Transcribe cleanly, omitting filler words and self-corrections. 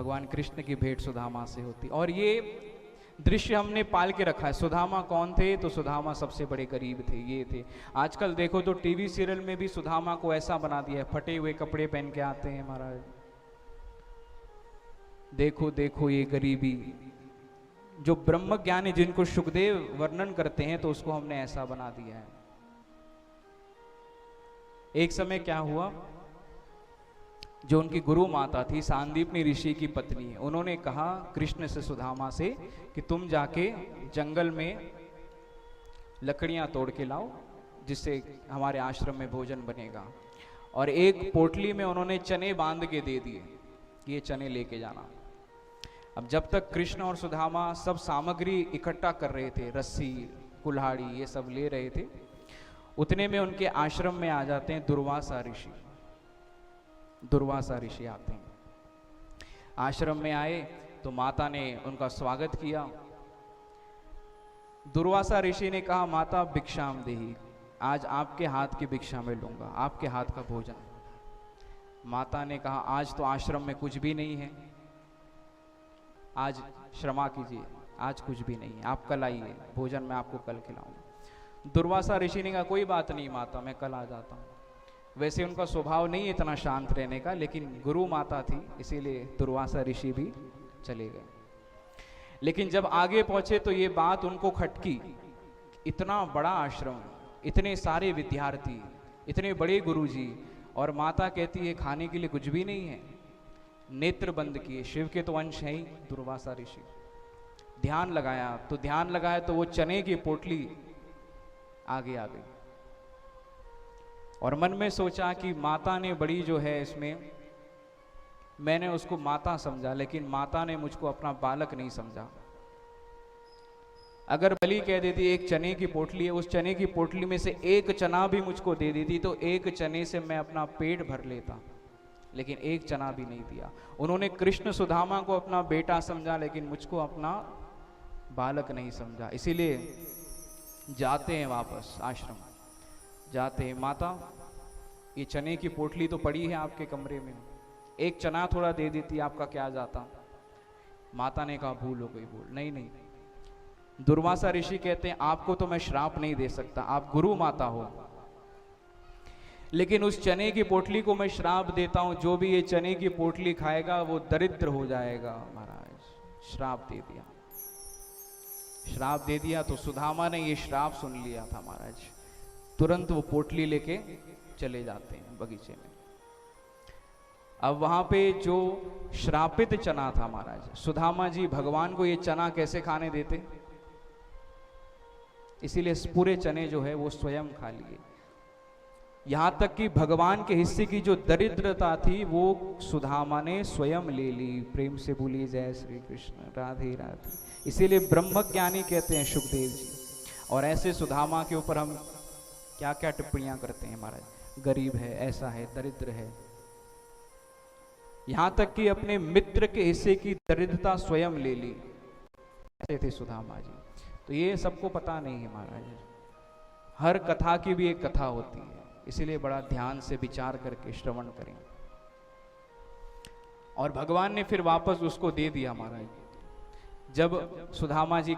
भगवान कृष्ण की भेंट सुदामा से होती। और ये दृश्य हमने पाल के रखा है। सुदामा कौन थे? तो सुदामा सबसे बड़े गरीब थे, ये थे। आजकल देखो तो टीवी सीरियल में भी सुदामा को ऐसा बना दिया है, फटे हुए कपड़े पहन के आते हैं महाराज, देखो देखो ये गरीबी। जो ब्रह्म ज्ञानी जिनको सुखदेव वर्णन करते हैं तो उसको हमने ऐसा बना दिया है। एक समय क्या हुआ, जो उनकी गुरु माता थी सांदीपनी ऋषि की पत्नी, उन्होंने कहा कृष्ण से, सुदामा से, कि तुम जाके जंगल में लकड़ियां तोड़ के लाओ जिससे हमारे आश्रम में भोजन बनेगा। और एक पोटली में उन्होंने चने बांध के दे दिए कि ये चने लेके जाना। अब जब तक कृष्ण और सुदामा सब सामग्री इकट्ठा कर रहे थे, रस्सी कुल्हाड़ी ये सब ले रहे थे, उतने में उनके आश्रम में आ जाते हैं दुर्वासा ऋषि। दुर्वासा ऋषि आते हैं, आश्रम में आए तो माता ने उनका स्वागत किया। दुर्वासा ऋषि ने कहा, माता भिक्षाम देही, आज आपके हाथ की भिक्षा में लूंगा, आपके हाथ का भोजन। माता ने कहा, आज तो आश्रम में कुछ भी नहीं है, आज क्षमा कीजिए, आज कुछ भी नहीं है, आप कल आइए, भोजन मैं आपको कल खिलाऊंगा। दुर्वासा ऋषि ने कहा, कोई बात नहीं माता, मैं कल आ जाता हूँ। वैसे उनका स्वभाव नहीं इतना शांत रहने का, लेकिन गुरु माता थी इसीलिए दुर्वासा ऋषि भी चले गए। लेकिन जब आगे पहुंचे तो ये बात उनको खटकी, इतना बड़ा आश्रम, इतने सारे विद्यार्थी, इतने बड़े गुरुजी, और माता कहती है खाने के लिए कुछ भी नहीं है। नेत्र बंद किए, शिव के तो अंश है ही दुर्वासा ऋषि। ध्यान लगाया तो वो चने की पोटली आगे आ गई। और मन में सोचा कि माता ने बड़ी जो है इसमें, मैंने उसको माता समझा, लेकिन माता ने मुझको अपना बालक नहीं समझा। अगर बलि कह देती एक चने की पोटली है, उस चने की पोटली में से एक चना भी मुझको दे देती तो एक चने से मैं अपना पेट भर लेता, लेकिन एक चना भी नहीं दिया। उन्होंने कृष्ण सुदामा को अपना बेटा समझा, लेकिन मुझको अपना बालक नहीं समझा। इसीलिए जाते हैं वापस आश्रम, जाते हैं, माता ये चने की पोटली तो पड़ी है आपके कमरे में, एक चना थोड़ा दे देती आपका क्या जाता। माता ने कहा भूल हो गई, भूल नहीं नहीं। दुर्वासा ऋषि कहते हैं आपको तो मैं श्राप नहीं दे सकता, आप गुरु माता हो, लेकिन उस चने की पोटली को मैं श्राप देता हूं, जो भी ये चने की पोटली खाएगा वो दरिद्र हो जाएगा। महाराज श्राप दे दिया, श्राप दे दिया। तो सुदामा ने ये श्राप सुन लिया था महाराज, तुरंत वो पोटली लेके चले जाते हैं बगीचे में। अब वहां पे जो श्रापित चना था महाराज, सुदामा जी भगवान को ये चना कैसे खाने देते, इसीलिए पूरे चने जो है वो स्वयं खा लिए। यहां तक कि भगवान के हिस्से की जो दरिद्रता थी वो सुदामा ने स्वयं ले ली। प्रेम से बोलिए जय श्री कृष्ण, राधे राधे। इसीलिए ब्रह्मज्ञानी कहते हैं सुखदेव जी। और ऐसे सुदामा के ऊपर हम क्या क्या टिप्पणियां करते हैं महाराज, गरीब है, ऐसा है, दरिद्र है, यहां तक कि अपने मित्र के हिस्से की दरिद्रता स्वयं ले ली। ऐसे थे सुदामा जी। तो ये सबको पता नहीं है महाराज, हर कथा की भी एक कथा होती है, इसीलिए बड़ा ध्यान से विचार करके श्रवण करें। और भगवान ने फिर वापस उसको दे दिया महाराज। जब सुदामा जी